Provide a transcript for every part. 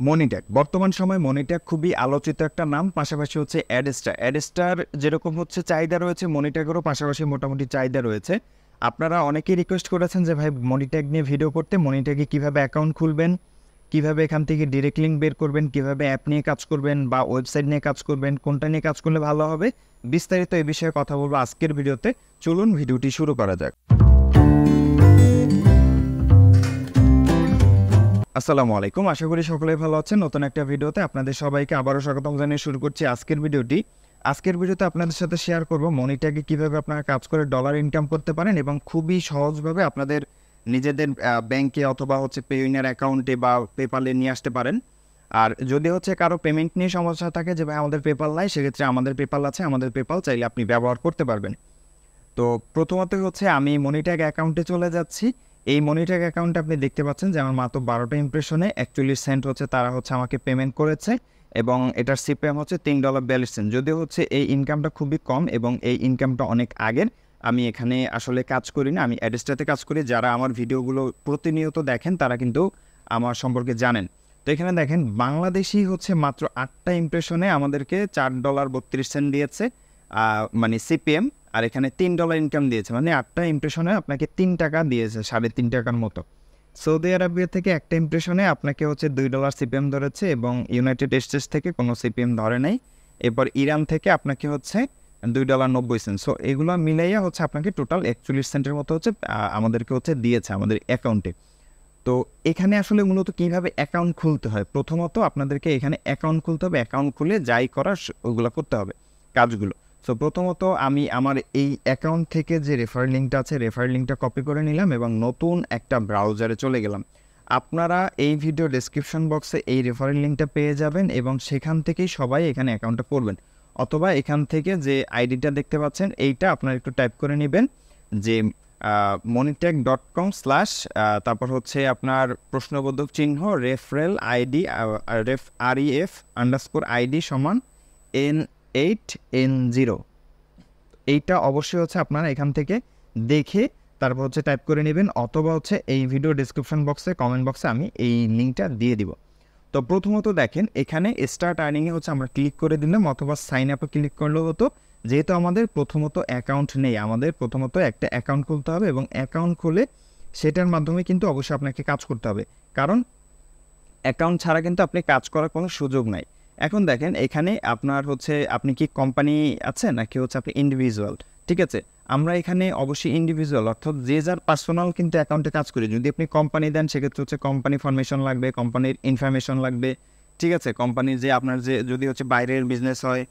Monetag বর্তমান সময়ে Monetag খুবই আলোচিত একটা নাম, পাশাপাশি হচ্ছে অ্যাডস্টার। অ্যাডস্টার যেরকম হচ্ছে চাহিদা রয়েছে, মনিট্যাগেরও পাশাপাশি মোটামুটি চাহিদা রয়েছে। আপনারা অনেকেই রিকোয়েস্ট করেছেন যে ভাই মনিট্যাগ নিয়ে ভিডিও করতে, মনিট্যাগে কীভাবে অ্যাকাউন্ট খুলবেন, কীভাবে এখান থেকে ডিরেক্ট লিঙ্ক বের করবেন, কীভাবে অ্যাপ নিয়ে কাজ করবেন বা ওয়েবসাইট নিয়ে কাজ করবেন, কোনটা নিয়ে কাজ করলে ভালো হবে, বিস্তারিত এই বিষয়ে কথা বলবো আজকের ভিডিওতে। চলুন ভিডিওটি শুরু করা যাক। আসসালামু আলাইকুম, আশা করি সকলেই ভালো আছেন। নতুন একটা ভিডিওতে আপনাদের সবাইকে আবারও স্বাগতম জানিয়ে শুরু করছি আজকের ভিডিওটি। আজকের ভিডিওতে আপনাদের সাথে শেয়ার করব মনিট্যাগে কীভাবে আপনারা কাজ করে ডলার ইনকাম করতে পারেন এবং খুবই সহজভাবে আপনাদের নিজেদের ব্যাংকে অথবা হচ্ছে পেইউইনার অ্যাকাউন্টে বা পেপালে নিয়ে আসতে পারেন। আর যদি হচ্ছে কারো পেমেন্ট নিয়ে সমস্যা থাকে যে ভাই আমাদের পেপাল নাই, সেক্ষেত্রে আমাদের পেপাল আছে, আমাদের পেপাল চাইলে আপনি ব্যবহার করতে পারবেন। তো প্রথমত হচ্ছে আমি মনিট্যাগ অ্যাকাউন্টে চলে যাচ্ছি। এই মনিট্যাগ অ্যাকাউন্টে আপনি দেখতে পাচ্ছেন যে আমার মাত্র 12টা ইমপ্রেশনে 41 সেন্ট হচ্ছে তারা হচ্ছে আমাকে পেমেন্ট করেছে এবং এটার সিপিএম হচ্ছে $3.42। যদিও হচ্ছে এই ইনকামটা খুবই কম এবং এই ইনকামটা অনেক আগের। আমি এখানে আসলে কাজ করি না, আমি অ্যাডস্টাতে কাজ করি। যারা আমার ভিডিওগুলো প্রতিনিয়ত দেখেন তারা কিন্তু আমার সম্পর্কে জানেন। তো এখানে দেখেন বাংলাদেশি হচ্ছে মাত্র 8টা ইমপ্রেশনে আমাদেরকে $4.32 দিয়েছে, মানে সিপিএম। আর এখানে $3 ইনকাম দিয়েছে, মানে 8টা ইমপ্রেশনে আপনাকে 3 টাকা দিয়েছে, 3.5 টাকার মতো। সৌদি আরবিয়া থেকে একটা ইমপ্রেশনে আপনাকে হচ্ছে $2 সিপিএম ধরেছে এবং ইউনাইটেড স্টেটস থেকে কোনো সিপিএম ধরে নাই। এরপর ইরান থেকে আপনাকে হচ্ছে $2.90। সো এগুলো মিলাইয়া হচ্ছে আপনাকে টোটাল 41 সেন্টের মতো হচ্ছে আমাদেরকে হচ্ছে দিয়েছে আমাদের অ্যাকাউন্টে। তো এখানে আসলে মূলত কীভাবে অ্যাকাউন্ট খুলতে হয়, প্রথমত আপনাদেরকে এখানে অ্যাকাউন্ট খুলতে হবে। অ্যাকাউন্ট খুলে যাই করার ওগুলো করতে হবে কাজগুলো। সো প্রথমত আমি আমার এই অ্যাকাউন্ট থেকে যে রেফার লিঙ্কটা আছে, রেফার লিঙ্কটা কপি করে নিলাম এবং নতুন একটা ব্রাউজারে চলে গেলাম। আপনারা এই ভিডিও ডেসক্রিপশন বক্সে এই রেফারেল লিঙ্কটা পেয়ে যাবেন এবং সেখান থেকেই সবাই এখানে অ্যাকাউন্টটা করবেন। অথবা এখান থেকে যে আইডিটা দেখতে পাচ্ছেন এইটা আপনারা একটু টাইপ করে নেবেন যে monitech.com/ তারপর হচ্ছে আপনার প্রশ্নবোধক চিহ্ন রেফারেল আইডি REF_ID সমান N8N0। এইটা অবশ্যই হচ্ছে আপনারা এখান থেকে দেখে তারপর হচ্ছে টাইপ করে নেবেন, অথবা হচ্ছে এই ভিডিও ডিসক্রিপশন বক্সে কমেন্ট বক্সে আমি এই লিঙ্কটা দিয়ে দিব। তো প্রথমত দেখেন এখানে স্টার্ট আর্নিংয়ে হচ্ছে আমরা ক্লিক করে দিলাম, অথবা সাইন আপে ক্লিক করলেও হতো। যেহেতু আমাদের প্রথমত অ্যাকাউন্ট নেই, আমাদের প্রথমত একটা অ্যাকাউন্ট খুলতে হবে এবং অ্যাকাউন্ট খুলে সেটার মাধ্যমে কিন্তু অবশ্যই আপনাকে কাজ করতে হবে, কারণ অ্যাকাউন্ট ছাড়া কিন্তু আপনি কাজ করার কোনো সুযোগ নাই। এখন দেখেন এখানে আপনার হচ্ছে আপনি কি কোম্পানি আছে নাকি হচ্ছে আপনি ইন্ডিভিজুয়াল, ঠিক আছে? আমরা এখানে অবশ্যই ইন্ডিভিজুয়াল, অর্থাৎ যে যার পার্সোনাল কিন্তু অ্যাকাউন্টে কাজ করি। যদি আপনি কোম্পানি দেন সেক্ষেত্রে হচ্ছে কোম্পানি ফরমেশন লাগবে, কোম্পানির ইনফরমেশন লাগবে, ঠিক আছে? কোম্পানির যে আপনার যে যদি হচ্ছে বাইরের বিজনেস হয়,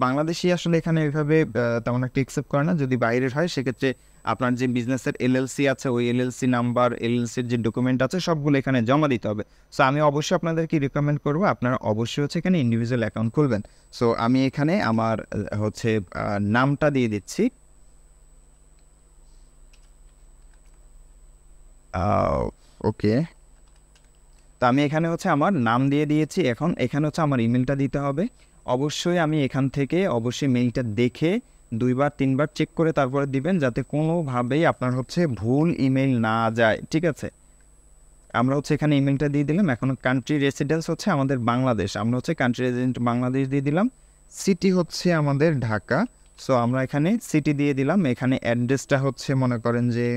বাংলাদেশি আসলে এখানে এইভাবে তেমন একটা অ্যাকসেপ্ট করে না। যদি বাইরের হয় সেক্ষেত্রে আপনার যে বিজনেসের এলএলসি আছে, ওই এলএলসি নাম্বার, এলএলসির যে ডকুমেন্ট আছে সবগুলো এখানে জমা দিতে হবে। সো আমি অবশ্যই আপনাদেরকে রিকমেন্ড করবো আপনারা অবশ্যই হচ্ছে এখানে ইন্ডিভিজুয়াল অ্যাকাউন্ট খুলবেন। সো আমি এখানে আমার হচ্ছে নামটা দিয়ে দিচ্ছি। ওকে, তো আমি এখানে হচ্ছে আমার নাম দিয়ে দিয়েছি। এখন এখানে হচ্ছে আমার ইমেলটা দিতে হবে। অবশ্যই আমি এখান থেকে অবশ্যই মেইলটা দেখে 2বার 3বার চেক করে তারপরে দিবেন, যাতে কোনোভাবেই আপনার হচ্ছে ভুল ইমেল না যায়, ঠিক আছে? আমরা হচ্ছে এখানে ইমেলটা দিয়ে দিলাম। এখন কান্ট্রি রেসিডেন্স হচ্ছে আমাদের বাংলাদেশ, আমরা হচ্ছে কান্ট্রি রেসিডেন্ট বাংলাদেশ দিয়ে দিলাম। সিটি হচ্ছে আমাদের ঢাকা, সো আমরা এখানে সিটি দিয়ে দিলাম। এখানে অ্যাড্রেসটা হচ্ছে মনে করেন যে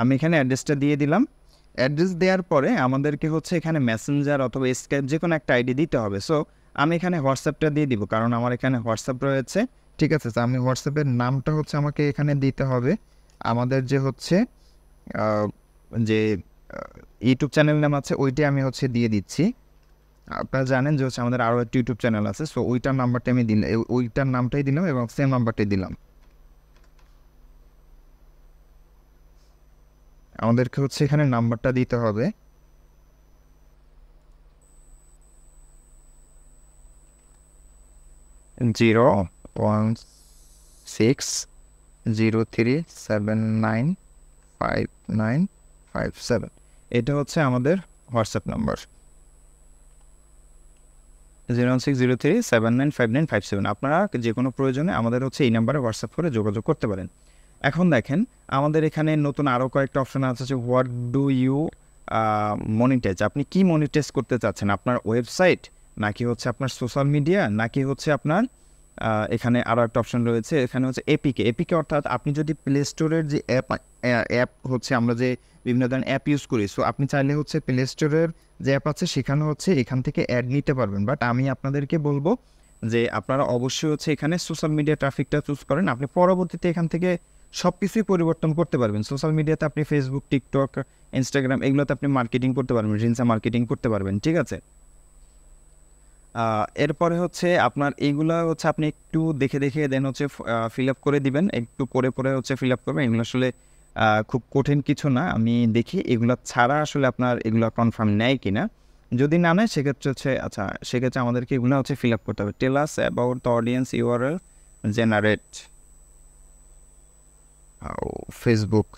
আমি এখানে অ্যাড্রেসটা দিয়ে দিলাম। অ্যাড্রেস দেওয়ার পরে আমাদেরকে হচ্ছে এখানে মেসেঞ্জার অথবা স্কাইপ যে কোনো একটা আইডি দিতে হবে। সো আমি এখানে হোয়াটসঅ্যাপটা দিয়ে দিব, কারণ আমার এখানে হোয়াটসঅ্যাপ রয়েছে, ঠিক আছে? তো আমি হোয়াটসঅ্যাপের নামটা হচ্ছে আমাকে এখানে দিতে হবে। আমাদের যে হচ্ছে যে ইউটিউব চ্যানেল নাম আছে ওইটাই আমি হচ্ছে দিয়ে দিচ্ছি। আপনারা জানেন যে হচ্ছে আমাদের আরও একটা ইউটিউব চ্যানেল আছে, সো ওইটার নাম্বারটা আমি দিলাম, ওইটার নামটাই দিলাম এবং সেম নাম্বারটাই দিলাম। আমাদেরকে হচ্ছে এখানে নাম্বারটা দিতে হবে। জিরো 16037959557, এটা হচ্ছে আমাদের হোয়াটসঅ্যাপ নাম্বার। 01603795957। আপনারা যে কোনো প্রয়োজনে আমাদের হচ্ছে এই নাম্বারে হোয়াটসঅ্যাপ করে যোগাযোগ করতে পারেন। এখন দেখেন আমাদের এখানে নতুন আরও কয়েকটা অপশন আছে যে হোয়াট ডু ইউ মনিটাইজ, আপনি কি মনিটাইজ করতে চাচ্ছেন, আপনার ওয়েবসাইট নাকি হচ্ছে আপনার সোশ্যাল মিডিয়া নাকি হচ্ছে আপনার এখানে আরও একটা অপশন রয়েছে, এখানে হচ্ছে এপিকে। এপিকে অর্থাৎ আপনি যদি প্লে স্টোরের যে অ্যাপ হচ্ছে আমরা যে বিভিন্ন ধরনের অ্যাপ ইউজ করি, সো আপনি চাইলে হচ্ছে প্লে স্টোরের যে অ্যাপ আছে সেখানে হচ্ছে এখান থেকে অ্যাড নিতে পারবেন। বাট আমি আপনাদেরকে বলবো যে আপনারা অবশ্যই হচ্ছে এখানে সোশ্যাল মিডিয়া ট্রাফিকটা চুজ করেন, আপনি পরবর্তীতে এখান থেকে সব কিছুই পরিবর্তন করতে পারবেন। সোশ্যাল মিডিয়াতে আপনি ফেসবুক, টিকটক, ইনস্টাগ্রাম এগুলোতে আপনি মার্কেটিং করতে পারবেন, রিলসে মার্কেটিং করতে পারবেন, ঠিক আছে। এরপরে হচ্ছে আপনার এইগুলা হচ্ছে আপনি একটু দেখে দেখে দেন হচ্ছে ফিল আপ করে দিবেন, একটু পরে পরে হচ্ছে ফিল আপ করবেন। এগুলো আসলে খুব কঠিন কিছু না, আমি দেখি এগুলো ছাড়া আসলে আপনার এগুলো কনফার্ম নেয় কিনা। যদি না নেয় সেক্ষেত্রে হচ্ছে আচ্ছা, সেক্ষেত্রে আমাদেরকে এগুলো হচ্ছে ফিল আপ করতে হবে। Tell us about the audience URL generate Facebook.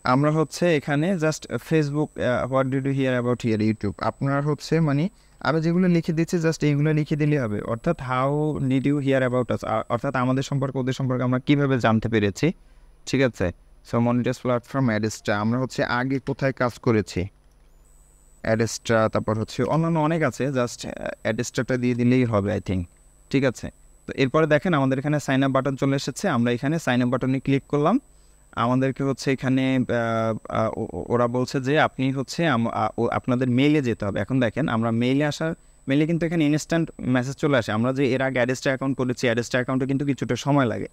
আমরা হচ্ছে এখানে just Facebook, what did you hear about here YouTube, আপনার হচ্ছে মানে আমি যেগুলো লিখে দিচ্ছি জাস্ট এইগুলো লিখে দিলেই হবে। অর্থাৎ how did you hear about us, অর্থাৎ আমাদের সম্পর্কে ওদের সম্পর্কে আমরা কীভাবে জানতে পেরেছি, ঠিক আছে। সো মনিটাইজ প্ল্যাটফর্ম অ্যাডেস্ট্রা, আমরা হচ্ছে আগে কোথায় কাজ করেছি, অ্যাডেস্ট্রা, তারপর হচ্ছে অন্যান্য অনেক আছে, জাস্ট অ্যাডেস্ট্রাটা দিয়ে দিলেই হবে আই থিঙ্ক, ঠিক আছে। তো এরপরে দেখেন আমাদের এখানে সাইন আপ বাটন চলে এসেছে, আমরা এখানে সাইন আপ বাটনে ক্লিক করলাম। আমাদেরকে হচ্ছে এখানে ওরা বলছে যে আপনি হচ্ছে আপনাদের মেইলে যেতে হবে। এখন দেখেন আমরা মেইলে কিন্তু এখানে ইনস্ট্যান্ট মেসেজ চলে আসে। আমরা যে এর আগে অ্যাডেস্ট্রা অ্যাকাউন্ট করেছি, অ্যাডেস্ট্রা অ্যাকাউন্টে কিন্তু কিছুটা সময় লাগে।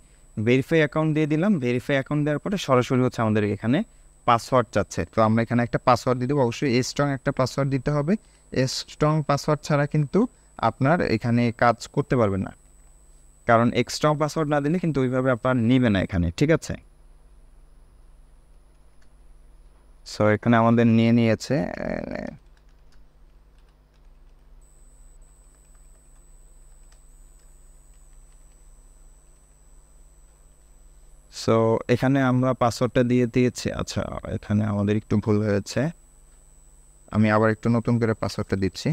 ভেরিফাই অ্যাকাউন্ট দিয়ে দিলাম, ভেরিফাই অ্যাকাউন্ট দেওয়ার পরে সরাসরি হচ্ছে আমাদের এখানে পাসওয়ার্ড চাচ্ছে। তো আমরা এখানে একটা পাসওয়ার্ড দিয়ে দেবো, অবশ্যই স্ট্রং একটা পাসওয়ার্ড দিতে হবে। স্ট্রং পাসওয়ার্ড ছাড়া কিন্তু আপনার এখানে কাজ করতে পারবেন না, কারণ স্ট্রং পাসওয়ার্ড না দিলে কিন্তু ওইভাবে আপনার নিবে না এখানে, ঠিক আছে। সো এখানে আমাদের নিয়েছে। সো এখানে আমরা পাসওয়ার্ডটা দিয়ে দিয়েছি। আচ্ছা, এখানে আমাদের একটু ভুল হয়েছে, আমি আবার একটু নতুন করে পাসওয়ার্ডটা দিচ্ছি।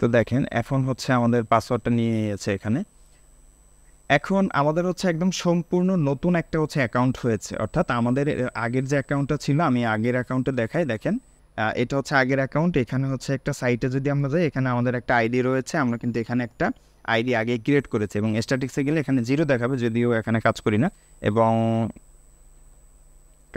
তো দেখেন এখন হচ্ছে আমাদের পাসওয়ার্ডটা নিয়েছে এখানে। এখন আমাদের হচ্ছে একদম সম্পূর্ণ নতুন একটা হচ্ছে অ্যাকাউন্ট হয়েছে, অর্থাৎ আমাদের আগের যে অ্যাকাউন্টটা ছিল, আমি আগের অ্যাকাউন্টে দেখাই, দেখেন এটা হচ্ছে আগের অ্যাকাউন্ট। এখানে হচ্ছে একটা সাইটে যদি আমরা যাই, এখানে আমাদের একটা আইডি রয়েছে, আমরা কিন্তু এখানে একটা আইডি আগে ক্রিয়েট করেছি এবং স্ট্যাটিক্সে গেলে এখানে 0 দেখাবে, যদিও এখানে কাজ করি না এবং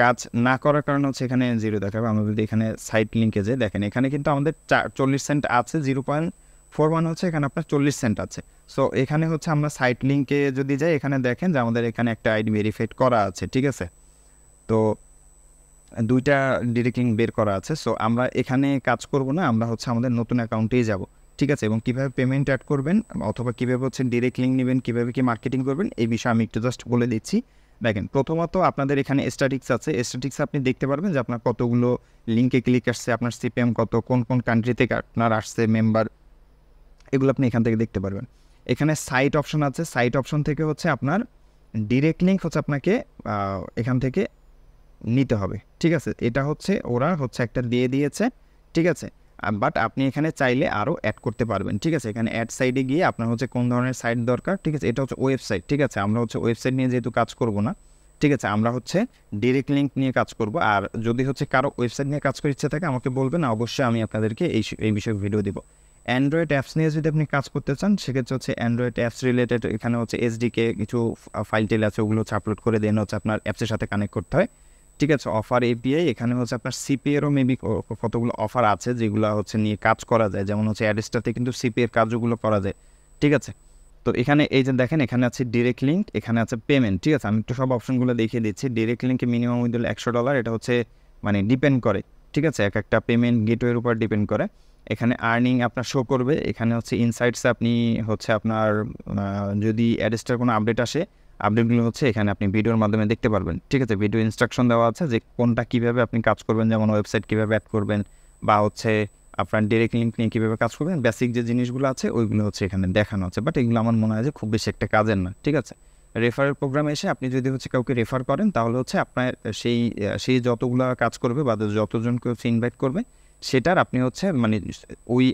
কাজ না করার কারণে হচ্ছে এখানে 0 দেখাবে। আমরা যদি এখানে সাইট লিঙ্কে যাই, দেখেন এখানে কিন্তু আমাদের 40 সেন্ট আছে, 0.41 হচ্ছে এখানে আপনার 40 সেন্ট আছে। সো এখানে হচ্ছে আমরা সাইট লিঙ্কে যদি যাই, এখানে দেখেন যে আমাদের এখানে একটা আইডি ভেরিফাইড করা আছে, ঠিক আছে। তো 2টা ডিরেক্ট লিঙ্ক বের করা আছে। সো আমরা এখানে কাজ করব না, আমরা হচ্ছে আমাদের নতুন অ্যাকাউন্টেই যাব, ঠিক আছে। এবং কীভাবে পেমেন্ট অ্যাড করবেন অথবা কীভাবে হচ্ছে ডিরেক্ট লিঙ্ক নেবেন, কীভাবে কি মার্কেটিং করবেন, এই বিষয়ে আমি একটু জাস্ট বলে দিচ্ছি। দেখেন প্রথমত আপনাদের এখানে স্ট্যাটিক্স আছে, স্ট্যাটিক্সে আপনি দেখতে পারবেন যে আপনার কতগুলো লিঙ্কে ক্লিক আসছে, আপনার সিপিএম কত, কোন কোন কান্ট্রি থেকে আপনার আসছে মেম্বার, এগুলো আপনি এখান থেকে দেখতে পারবেন। এখানে সাইট অপশন আছে, সাইট অপশন থেকে হচ্ছে আপনার ডিরেক্ট লিঙ্ক হচ্ছে আপনাকে এখান থেকে নিতে হবে, ঠিক আছে। এটা হচ্ছে ওরা হচ্ছে একটা দিয়ে দিয়েছে, ঠিক আছে। বাট আপনি এখানে চাইলে আরও অ্যাড করতে পারবেন, ঠিক আছে। এখানে অ্যাড সাইডে গিয়ে আপনার হচ্ছে কোন ধরনের সাইট দরকার, ঠিক আছে। এটা হচ্ছে ওয়েবসাইট, ঠিক আছে। আমরা হচ্ছে ওয়েবসাইট নিয়ে যেহেতু কাজ করব না, ঠিক আছে, আমরা হচ্ছে ডিরেক্ট লিঙ্ক নিয়ে কাজ করব। আর যদি হচ্ছে কারো ওয়েবসাইট নিয়ে কাজ করার ইচ্ছা থাকে আমাকে বলবেন, অবশ্যই আমি আপনাদেরকে এই বিষয়ে ভিডিও দিব। অ্যান্ড্রয়েড অ্যাপস নিয়ে যদি আপনি কাজ করতে চান, সেক্ষেত্রে হচ্ছে অ্যান্ড্রয়েড অ্যাপস রিলেটেড এখানে হচ্ছে এসডিকে কিছু ফাইল টেল আছে, ওগুলো হচ্ছে আপলোড করে দেন হচ্ছে আপনার অ্যাপসের সাথে কানেক্ট করতে হয়, ঠিক আছে। অফার এপিআই, এখানে হচ্ছে আপনার সিপিএরও মেবি কতগুলো অফার আছে যেগুলো হচ্ছে নিয়ে কাজ করা যায়, যেমন হচ্ছে অ্যাডেস্টাতে কিন্তু সিপিএর কাজগুলো করা যায়, ঠিক আছে। তো এখানে এই যে দেখেন এখানে আছে ডিরেক্ট লিঙ্ক, এখানে আছে পেমেন্ট, ঠিক আছে। আমি একটু সব অপশনগুলো দেখিয়ে দিচ্ছি। ডিরেক্ট লিঙ্কে মিনিমাম উইথ $100, এটা হচ্ছে মানে ডিপেন্ড করে, ঠিক আছে, এক একটা পেমেন্ট গেটওয়ের উপর ডিপেন্ড করে। এখানে আর্নিং আপনার শো করবে, এখানে হচ্ছে ইনসাইটসে আপনি হচ্ছে আপনার যদি অ্যাডেস্টার কোনো আপডেট আসে, আপডেটগুলো হচ্ছে এখানে আপনি ভিডিওর মাধ্যমে দেখতে পারবেন, ঠিক আছে। ভিডিও ইনস্ট্রাকশন দেওয়া আছে যে কোনটা কীভাবে আপনি কাজ করবেন, যেমন ওয়েবসাইট কীভাবে অ্যাড করবেন বা হচ্ছে আপনার ডিরেক্ট লিঙ্ক নিয়ে কীভাবে কাজ করবেন, বেসিক যে জিনিসগুলো আছে ওইগুলো হচ্ছে এখানে দেখানো আছে। বাট এগুলো আমার মনে হয় যে খুব বেশি একটা কাজের না, ঠিক আছে। রেফারেল প্রোগ্রামে এসে আপনি যদি হচ্ছে কাউকে রেফার করেন তাহলে হচ্ছে আপনার সেই যতগুলো কাজ করবে বা যতজনকে হচ্ছে ইনভাইট করবে সেটার আপনি হচ্ছে মানে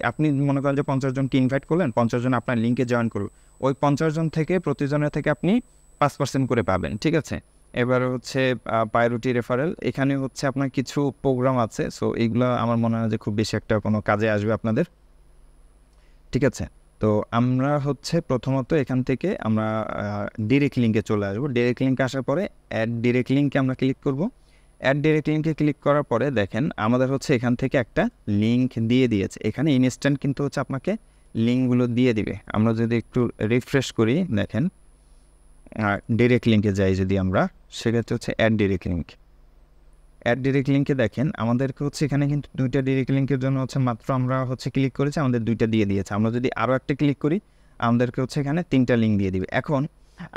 আপনি মনে করেন যে 50 জনকে ইনভাইট করলেন, 50 জন আপনার লিঙ্কে জয়েন করবে, ওই 50 জন থেকে প্রতিজনের থেকে আপনি 5% করে পাবেন, ঠিক আছে। এবার হচ্ছে প্রায়োরিটি রেফারেল, এখানে হচ্ছে আপনার কিছু প্রোগ্রাম আছে, সো এইগুলো আমার মনে হয় যে খুব বেশি একটা কোনো কাজে আসবে আপনাদের, ঠিক আছে। তো আমরা হচ্ছে প্রথমত এখান থেকে আমরা ডিরেক্ট লিঙ্কে চলে আসবো। ডিরেক্ট লিঙ্কে আসার পরে অ্যাড ডিরেক্ট লিঙ্কে আমরা ক্লিক করব। অ্যাড ডিরেক্ট লিঙ্কে ক্লিক করার পরে দেখেন আমাদের হচ্ছে এখান থেকে একটা লিঙ্ক দিয়ে দিয়েছে, এখানে ইনস্ট্যান্ট কিন্তু হচ্ছে আপনাকে লিঙ্কগুলো দিয়ে দিবে। আমরা যদি একটু রিফ্রেশ করি দেখেন ডিরেক্ট লিঙ্কে যাই যদি আমরা, সেক্ষেত্রে হচ্ছে add direct link. Add direct লিঙ্কে দেখেন আমাদেরকে হচ্ছে এখানে কিন্তু 2টা ডিরেক্ট লিঙ্কের জন্য হচ্ছে মাত্র আমরা হচ্ছে ক্লিক করেছি, আমাদের 2টা দিয়ে দিয়েছে। আমরা যদি আরও একটা ক্লিক করি আমাদেরকে হচ্ছে এখানে 3টা লিঙ্ক দিয়ে দিবে। এখন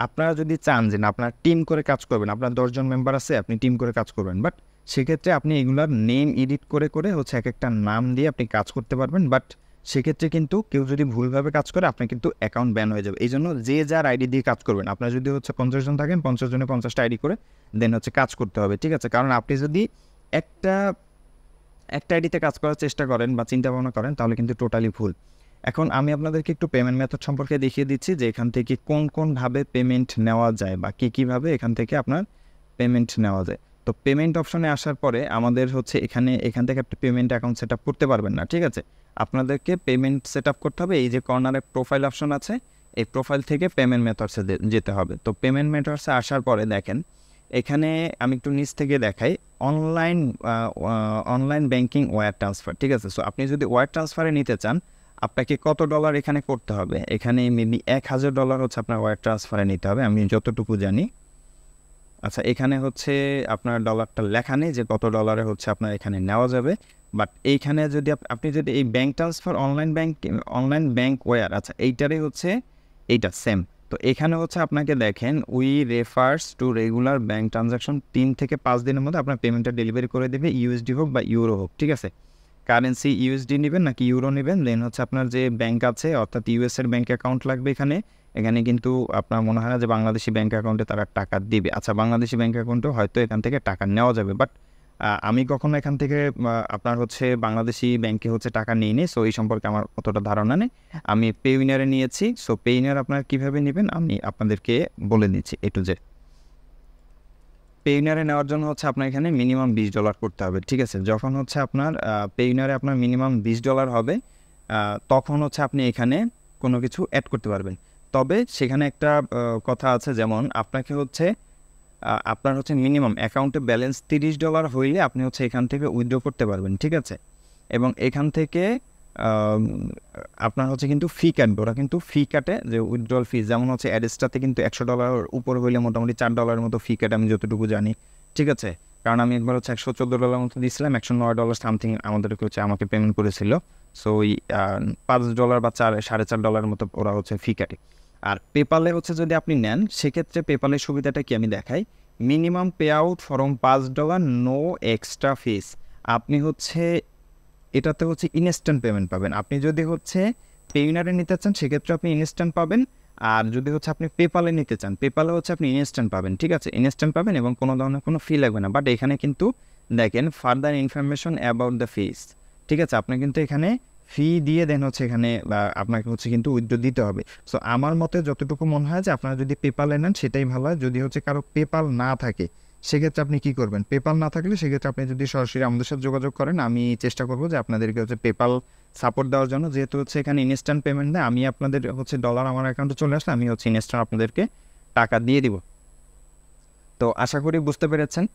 আপনারা যদি চান যে না আপনার টিম করে কাজ করবেন, আপনার 10 জন মেম্বার আছে, আপনি টিম করে কাজ করবেন, বাট সেক্ষেত্রে আপনি এগুলার নেম এডিট করে করে হচ্ছে এক একটা নাম দিয়ে আপনি কাজ করতে পারবেন, বাট সেক্ষেত্রে কিন্তু কেউ যদি ভুলভাবে কাজ করে আপনার কিন্তু অ্যাকাউন্ট ব্যান হয়ে যাবে। এই জন্য যে যার আইডি দিয়ে কাজ করবেন, আপনার যদি হচ্ছে 50 জন থাকেন 50 জনে 50টা আইডি করে দেন হচ্ছে কাজ করতে হবে, ঠিক আছে। কারণ আপনি যদি একটা আইডিতে কাজ করার চেষ্টা করেন বা চিন্তা ভাবনা করেন তাহলে কিন্তু টোটালি ভুল। এখন আমি আপনাদেরকে একটু পেমেন্ট মেথড সম্পর্কে দেখিয়ে দিচ্ছি যে এখান থেকে কোনভাবে পেমেন্ট নেওয়া যায় বা কীভাবে এখান থেকে আপনার পেমেন্ট নেওয়া যায়। তো পেমেন্ট অপশনে আসার পরে আমাদের হচ্ছে এখান থেকে একটা পেমেন্ট অ্যাকাউন্ট সেট আপ করতে পারবেন না, ঠিক আছে। আপনাদেরকে পেমেন্ট সেট আপ করতে হবে, এই যে কর্নারে প্রোফাইল অপশন আছে এই প্রোফাইল থেকে পেমেন্ট মেথডসে যেতে হবে। তো পেমেন্ট মেথডসে আসার পরে দেখেন এখানে আমি একটু নিচ থেকে দেখাই অনলাইন ব্যাংকিং ওয়্যার ট্রান্সফার, ঠিক আছে। সো আপনি যদি ওয়্যার ট্রান্সফারে নিতে চান আপনাকে কত ডলার এখানে করতে হবে, এখানে মেবি $1000 হচ্ছে আপনার ওয়্যার ট্রান্সফারে নিতে হবে আমি যতটুকু জানি। আচ্ছা এখানে হচ্ছে আপনার ডলারটা লেখা নেই যে কত ডলারে হচ্ছে আপনার এখানে নেওয়া যাবে, বাট এইখানে যদি আপনি যদি এই bank transfer online bank wire, আচ্ছা এইটারই হচ্ছে এইটা সেম। তো এখানে হচ্ছে আপনাকে দেখেন we refers to regular bank transaction 3 থেকে 5 দিনের মধ্যে আপনার পেমেন্টটা ডেলিভারি করে দেবে, ইউএসডি হোক বা ইউরো হোক, ঠিক আছে। কারেন্সি ইউএসডি নেবেন নাকি ইউরো নেবেন, দেন হচ্ছে আপনার যে ব্যাঙ্ক আছে অর্থাৎ ইউএসের ব্যাঙ্ক অ্যাকাউন্ট লাগবে এখানে কিন্তু আপনার মনে হয় না যে বাংলাদেশি ব্যাঙ্ক অ্যাকাউন্টে তারা টাকা দিবে। আচ্ছা বাংলাদেশি ব্যাঙ্ক অ্যাকাউন্টেও হয়তো এখান থেকে টাকা নেওয়া যাবে, বাট আমি কখনো এখান থেকে আপনার হচ্ছে বাংলাদেশি ব্যাঙ্কে হচ্ছে টাকা নিইনি, সো এই সম্পর্কে আমার অতটা ধারণা নেই। আমি পেউইনারে নিয়েছি, সো পেউইনার আপনারা কীভাবে নেবেন আমি আপনাদেরকে বলে দিচ্ছি একটু। যে পেউইনারে নেওয়ার জন্য হচ্ছে আপনার এখানে মিনিমাম $20 করতে হবে, ঠিক আছে। যখন হচ্ছে আপনার পেউইনারে আপনার মিনিমাম $20 হবে তখন হচ্ছে আপনি এখানে কোনো কিছু অ্যাড করতে পারবেন। তবে সেখানে একটা কথা আছে, যেমন আপনাকে হচ্ছে আপনার হচ্ছে মিনিমাম অ্যাকাউন্টে ব্যালেন্স $30 হইলে আপনি হচ্ছে এখান থেকে উইথড্র করতে পারবেন, ঠিক আছে। এবং এখান থেকে আপনার হচ্ছে কিন্তু ফি কাটবে, ওরা কিন্তু ফি কাটে যে উইথড্রল ফি, যেমন হচ্ছে অ্যাডেসটাতে কিন্তু $100 উপর হইলে মোটামুটি $4 মতো ফি কাটে আমি যতটুকু জানি, ঠিক আছে। কারণ আমি একবার হচ্ছে $114 মতো দিয়েছিলাম, $109 সামথিং আমাদেরকে হচ্ছে আমাকে পেমেন্ট করেছিল। সো ওই $5 বা $4.5 মতো ওরা হচ্ছে ফি কাটে। আর পেপালে হচ্ছে যদি আপনি নেন সেক্ষেত্রে পেপালের সুবিধাটা কি আমি দেখাই। Minimum pay out from $5, no extra fees. আপনি হচ্ছে এটাতে হচ্ছে ইনস্ট্যান্ট পেমেন্ট পাবেন। আপনি যদি হচ্ছে পেউইনারে নিতে চান সেক্ষেত্রে আপনি ইনস্ট্যান্ট পাবেন, আর যদি হচ্ছে আপনি পেপালে নিতে চান পেপালে হচ্ছে আপনি ইনস্ট্যান্ট পাবেন, ঠিক আছে। ইনস্ট্যান্ট পাবেন এবং কোনো ধরনের কোনো ফি লাগবে না। বাট এখানে কিন্তু দেখেন further information about the fish, ঠিক আছে। আপনি কিন্তু এখানে ফি দিয়ে দেন হচ্ছে এখানে আপনাকে হচ্ছে কিন্তু উইথড্র দিতে হবে। সো আমার মতে যতটুকু মনে হয় যে আপনারা যদি পেপালে নেন সেটাই ভালো হয়। যদি হচ্ছে কারো পেপাল না থাকে সেক্ষেত্রে আপনি কী করবেন, পেপাল না থাকলে সেক্ষেত্রে আপনি যদি সরাসরি আমাদের সাথে যোগাযোগ করেন আমি চেষ্টা করবো যে আপনাদেরকে হচ্ছে পেপাল সাপোর্ট দেওয়ার জন্য, যেহেতু হচ্ছে এখানে ইনস্ট্যান্ট পেমেন্ট দেয়, আমি আপনাদের হচ্ছে ডলার আমার অ্যাকাউন্টে চলে আসলে আমি হচ্ছে ইনস্ট্যান্ট আপনাদেরকে টাকা দিয়ে দিব। তো আশা করি বুঝতে পেরেছেন।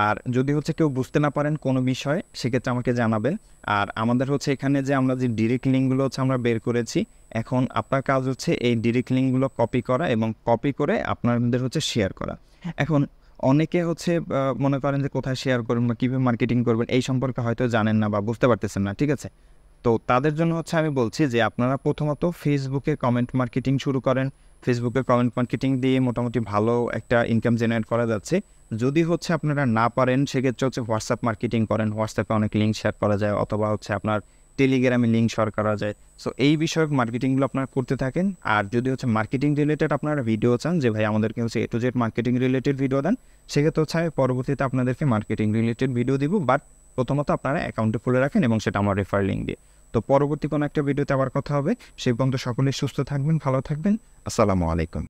আর যদি হচ্ছে কেউ বুঝতে না পারেন কোনো বিষয় সেক্ষেত্রে আমাকে জানাবেন। আর আমাদের হচ্ছে এখানে যে আমরা যে ডিরেক্ট লিঙ্কগুলো হচ্ছে আমরা বের করেছি, এখন আপনার কাজ হচ্ছে এই ডিরেক্ট লিঙ্কগুলো কপি করা এবং কপি করে আপনাদের হচ্ছে শেয়ার করা। এখন অনেকে হচ্ছে মনে করেন যে কোথায় শেয়ার করবেন বা কীভাবে মার্কেটিং করবেন এই সম্পর্কে হয়তো জানেন না বা বুঝতে পারতেছেন না, ঠিক আছে। তো তাদের জন্য হচ্ছে আমি বলছি যে আপনারা প্রথমত ফেসবুকে কমেন্ট মার্কেটিং শুরু করেন। ফেসবুকে কমেন্ট মার্কেটিং দিয়ে মোটামুটি ভালো একটা ইনকাম জেনারেট করা যাচ্ছে। যদি হচ্ছে আপনারা না পারেন সেক্ষেত্রে হচ্ছে হোয়াটসঅ্যাপ মার্কেটিং করেন, হোয়াটসঅ্যাপে অনেক লিঙ্ক শেয়ার করা যায়, অথবা হচ্ছে আপনার টেলিগ্রামে লিঙ্ক শেয়ার করা যায়। সো এই বিষয়ক মার্কেটিংগুলো আপনারা করতে থাকেন। আর যদি হচ্ছে মার্কেটিং রিলেটেড আপনারা ভিডিও চান যে ভাই আমাদেরকে হচ্ছে A to Z marketing related video দেন, সেক্ষেত্রে হচ্ছে আমি পরবর্তীতে আপনাদেরকে মার্কেটিং রিলেটেড ভিডিও দিব। বাট প্রথমত আপনারা অ্যাকাউন্টে খুলে রাখেন এবং সেটা আমার রেফার লিঙ্ক দিয়ে। তো পরবর্তী কোনো একটা ভিডিওতে আবার কথা হবে। সেই পর্যন্ত সকলেই সুস্থ থাকবেন, ভালো থাকবেন। আসসালামু আলাইকুম।